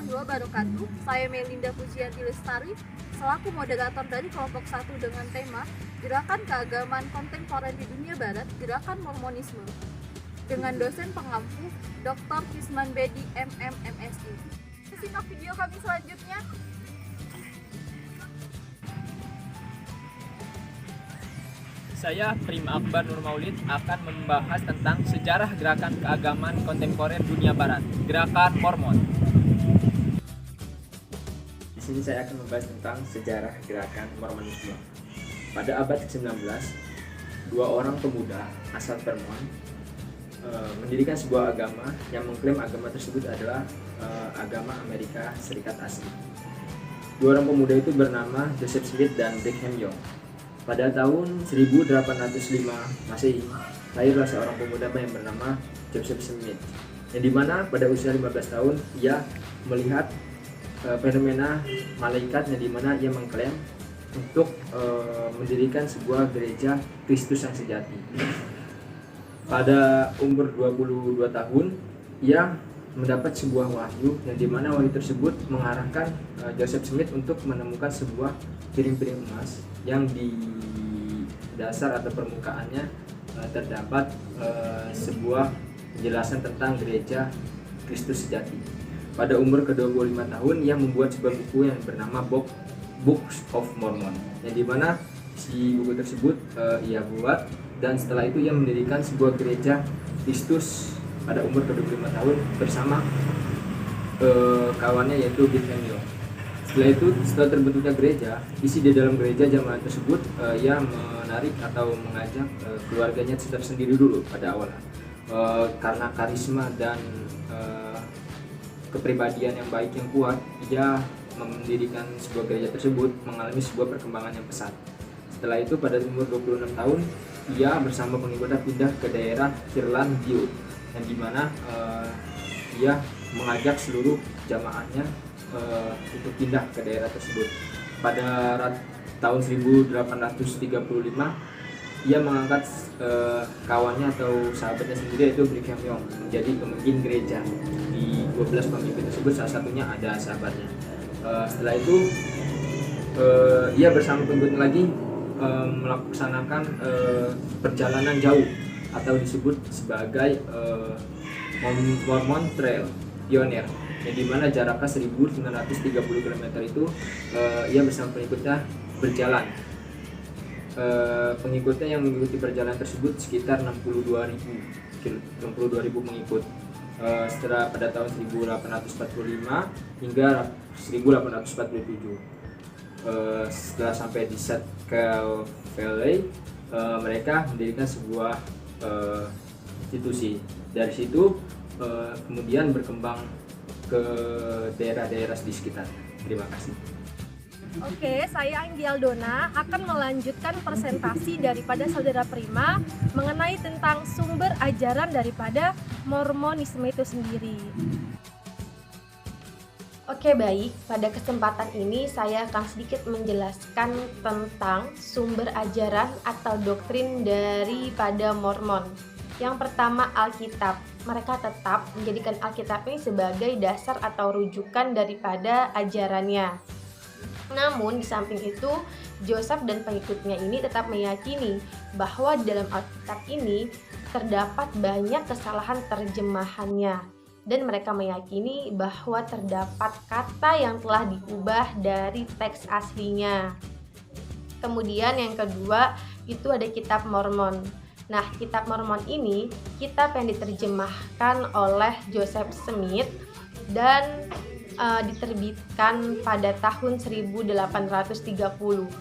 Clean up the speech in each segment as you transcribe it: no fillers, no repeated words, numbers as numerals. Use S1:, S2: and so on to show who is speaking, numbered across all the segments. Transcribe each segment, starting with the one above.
S1: warahmatullahi wabarakatuh. Saya Melinda Pujianti Lestari, selaku moderator dari kelompok 1 dengan tema Gerakan Keagamaan Kontemporer di Dunia Barat, Gerakan Mormonisme, dengan dosen pengampu Dr. Kisman Bedi MM MSI. Simak video kami selanjutnya.
S2: Saya Prima Akbar Nur Maulid akan membahas tentang sejarah gerakan keagamaan kontemporer dunia barat, Gerakan Mormon.
S3: Di sini saya akan membahas tentang sejarah gerakan Mormonisme. Pada abad ke-19, dua orang pemuda asal Vermont mendirikan sebuah agama yang mengklaim agama tersebut adalah agama Amerika Serikat asli. Dua orang pemuda itu bernama Joseph Smith dan Brigham Young. Pada tahun 1805 Masehi, lahirlah seorang pemuda yang bernama Joseph Smith, yang dimana pada usia 15 tahun ia melihat fenomena malaikat, yang dimana ia mengklaim untuk mendirikan sebuah gereja Kristus yang sejati. Pada umur 22 tahun, ia mendapat sebuah wahyu, yang dimana wahyu tersebut mengarahkan Joseph Smith untuk menemukan sebuah piring-piring emas yang di dasar atau permukaannya terdapat sebuah penjelasan tentang gereja Kristus sejati. Pada umur ke-25 tahun ia membuat sebuah buku yang bernama Books of Mormon, yang dimana si buku tersebut ia buat, dan setelah itu ia mendirikan sebuah gereja Kristus pada umur ke-25 tahun bersama kawannya yaitu Brigham Young. Setelah terbentuknya gereja, isi di dalam gereja jamaah tersebut ia menarik atau mengajak keluarganya tersendiri dulu pada awal, karena karisma dan kepribadian yang baik yang kuat, ia mendirikan sebuah gereja tersebut mengalami sebuah perkembangan yang pesat. Setelah itu pada umur 26 tahun ia bersama pengikutnya pindah ke daerah Kirtland, yang dimana ia mengajak seluruh jamaahnya untuk pindah ke daerah tersebut. Pada tahun 1835 ia mengangkat kawannya atau sahabatnya sendiri yaitu Brigham Young menjadi pemimpin gereja. Di 12 pemimpin tersebut salah satunya ada sahabatnya. Setelah itu ia bersama pengikutnya lagi melaksanakan perjalanan jauh atau disebut sebagai Mormon Trail Pioneer, yang dimana jaraknya 1930 km itu ia bersama pengikutnya berjalan. Pengikutnya yang mengikuti perjalanan tersebut sekitar 62.000 pengikut. Setelah pada tahun 1845 hingga 1847, setelah sampai di Satchel Valley, mereka mendirikan sebuah institusi. Dari situ kemudian berkembang ke daerah-daerah di sekitar. Terima kasih.
S1: Oke, saya Anggi Aldona akan melanjutkan presentasi daripada Saudara Prima mengenai tentang sumber ajaran daripada Mormonisme itu sendiri.
S4: Oke, baik. Pada kesempatan ini saya akan sedikit menjelaskan tentang sumber ajaran atau doktrin daripada Mormon. Yang pertama, Alkitab. Mereka tetap menjadikan Alkitab ini sebagai dasar atau rujukan daripada ajarannya. Namun di samping itu, Joseph dan pengikutnya ini tetap meyakini bahwa di dalam Alkitab ini terdapat banyak kesalahan terjemahannya, dan mereka meyakini bahwa terdapat kata yang telah diubah dari teks aslinya. Kemudian yang kedua itu ada Kitab Mormon. Nah, Kitab Mormon ini kitab yang diterjemahkan oleh Joseph Smith dan diterbitkan pada tahun 1830.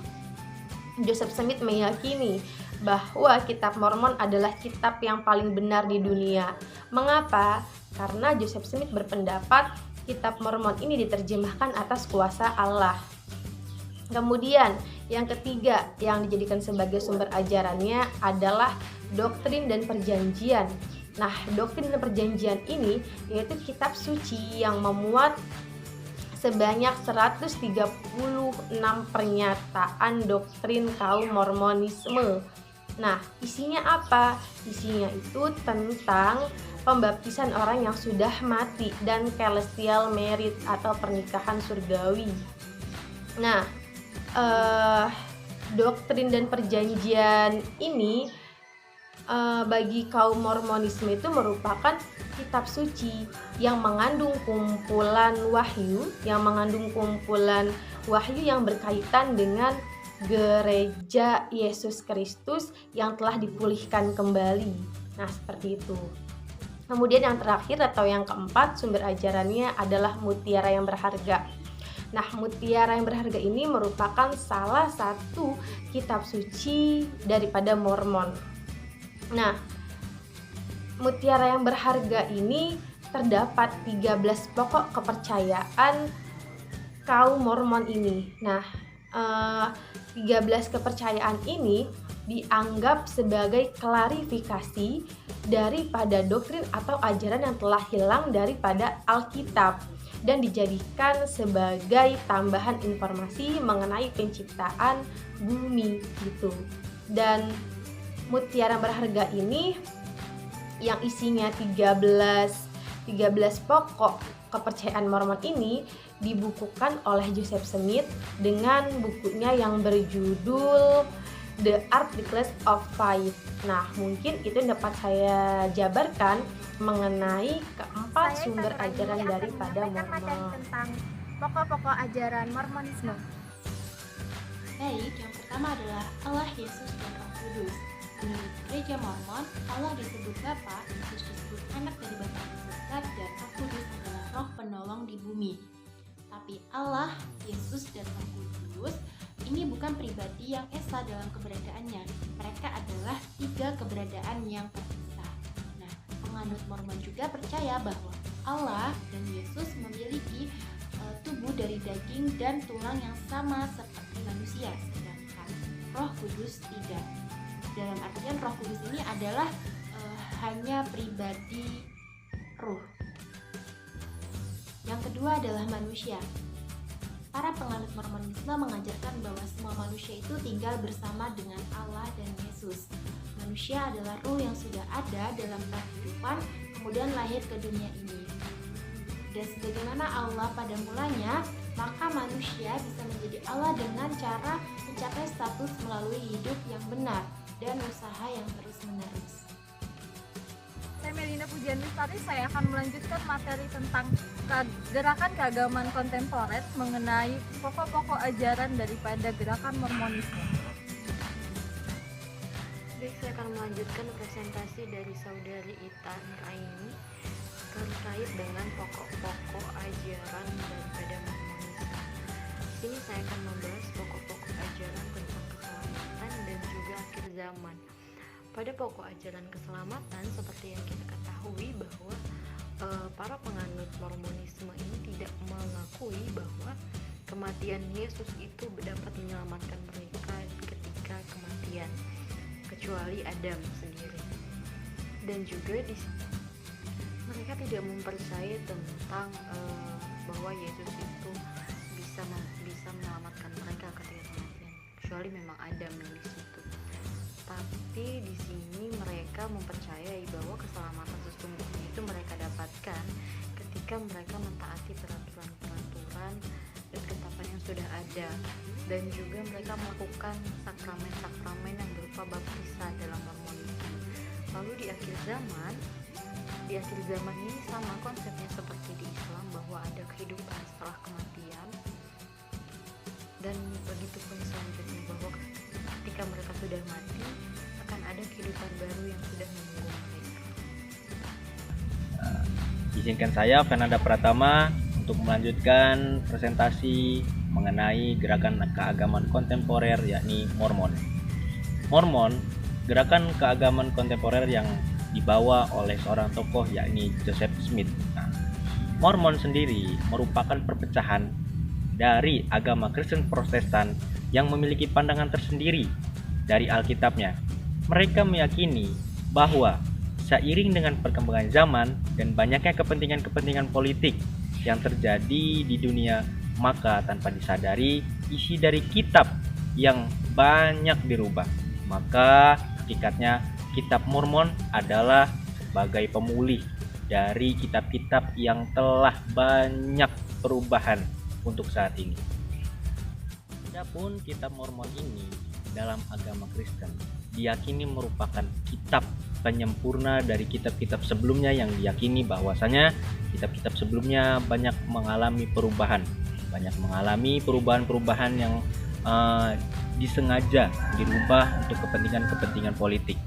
S4: Joseph Smith meyakini bahwa Kitab Mormon adalah kitab yang paling benar di dunia. Mengapa? Karena Joseph Smith berpendapat Kitab Mormon ini diterjemahkan atas kuasa Allah. Kemudian yang ketiga yang dijadikan sebagai sumber ajarannya adalah doktrin dan perjanjian. Nah, doktrin dan perjanjian ini yaitu kitab suci yang memuat sebanyak 136 pernyataan doktrin kaum Mormonisme. Nah, isinya apa? Isinya itu tentang pembaptisan orang yang sudah mati dan celestial marriage atau pernikahan surgawi. Nah, doktrin dan perjanjian ini bagi kaum Mormonisme itu merupakan kitab suci yang mengandung kumpulan wahyu yang berkaitan dengan gereja Yesus Kristus yang telah dipulihkan kembali. Nah, seperti itu. Kemudian yang terakhir atau yang keempat, sumber ajarannya adalah Mutiara yang Berharga. Nah, Mutiara yang Berharga ini merupakan salah satu kitab suci daripada Mormon. Nah, Mutiara yang Berharga ini terdapat 13 pokok kepercayaan kaum Mormon ini. Nah, 13 kepercayaan ini dianggap sebagai klarifikasi daripada doktrin atau ajaran yang telah hilang daripada Alkitab dan dijadikan sebagai tambahan informasi mengenai penciptaan bumi gitu. Dan Mutiara Berharga ini yang isinya 13 pokok kepercayaan Mormon ini dibukukan oleh Joseph Smith dengan bukunya yang berjudul The Articles of Faith. Nah, mungkin itu yang dapat saya jabarkan mengenai keempat sumber ajaran daripada Mormon.
S1: Tentang pokok-pokok ajaran Mormonisme.
S5: Baik, yang pertama adalah Allah, Yesus, dan Roh Kudus. Menurut Gereja Mormon, Allah disebut Bapa, Yesus disebut Anak dari Bapa yang sesat, dan Roh Kudus adalah Roh penolong di bumi. Tapi Allah, Yesus, dan Roh Kudus ini bukan pribadi yang esa dalam keberadaannya. Mereka adalah 3 keberadaan yang terpisah. Nah, penganut Mormon juga percaya bahwa Allah dan Yesus memiliki tubuh dari daging dan tulang yang sama seperti manusia, sedangkan Roh Kudus tidak. Dalam artian Roh Kudus ini adalah hanya pribadi ruh. Yang kedua adalah manusia. Para penganut Mormonisme mengajarkan bahwa semua manusia itu tinggal bersama dengan Allah dan Yesus. Manusia adalah ruh yang sudah ada dalam kehidupan, kemudian lahir ke dunia ini. Dan sebagaimana Allah pada mulanya, maka manusia bisa menjadi Allah dengan cara mencapai status melalui hidup yang benar dan usaha yang terus-menerus.
S1: Saya Melinda Pujian Lestari, saya akan melanjutkan materi tentang gerakan keagamaan kontemporer mengenai pokok-pokok ajaran daripada gerakan Mormonisme.
S6: Baik, saya akan melanjutkan presentasi dari saudari Ita Nuraini terkait dengan pokok-pokok ajaran daripada Mormonisme. Di sini saya akan membahas pokok-pokok ajaran tentang keselamatan dan juga akhir zaman. Pada pokok ajaran keselamatan, seperti yang kita ketahui bahwa para penganut Mormonisme ini tidak mengakui bahwa kematian Yesus itu dapat menyelamatkan mereka ketika kematian, kecuali Adam sendiri. Dan juga mereka tidak mempercayai tentang bahwa Yesus itu bisa menyelamatkan mereka ketika kematian, kecuali memang Adam yang di situ. Tapi di sini mereka mempercayai bahwa keselamatan sesungguhnya itu mereka dapatkan ketika mereka mentaati peraturan-peraturan dan ketetapan yang sudah ada, dan juga mereka melakukan sakramen-sakramen yang berupa baptisan dalam Mormonisme. Lalu di akhir zaman ini sama konsepnya seperti di Islam, bahwa ada kehidupan setelah kematian, dan begitupun selanjutnya, bahwa ketika mereka sudah mati akan ada kehidupan baru yang sudah menunggu mereka.
S2: Izinkan saya Fernanda Pratama untuk melanjutkan presentasi mengenai gerakan keagamaan kontemporer, yakni Mormon. Mormon, gerakan keagamaan kontemporer yang dibawa oleh seorang tokoh, yakni Joseph Smith. Nah, Mormon sendiri merupakan perpecahan dari agama Kristen Protestan yang memiliki pandangan tersendiri dari Alkitabnya. Mereka meyakini bahwa seiring dengan perkembangan zaman dan banyaknya kepentingan-kepentingan politik yang terjadi di dunia, maka tanpa disadari isi dari kitab yang banyak dirubah. Maka Hakikatnya, kitab Mormon adalah sebagai pemulih dari kitab-kitab yang telah banyak perubahan untuk saat ini. Adapun kitab Mormon ini dalam agama Kristen diyakini merupakan kitab penyempurna dari kitab-kitab sebelumnya yang diyakini bahwasanya kitab-kitab sebelumnya banyak mengalami perubahan-perubahan yang disengaja dirubah untuk kepentingan politik.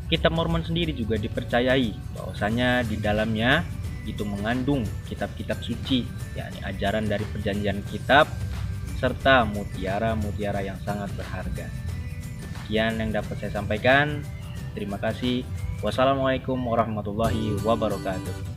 S2: Kitab Mormon sendiri juga dipercayai bahwasanya di dalamnya itu mengandung kitab-kitab suci, yakni ajaran dari perjanjian kitab serta mutiara-mutiara yang sangat berharga. Sekian yang dapat saya sampaikan. Terima kasih. Wassalamualaikum warahmatullahi wabarakatuh.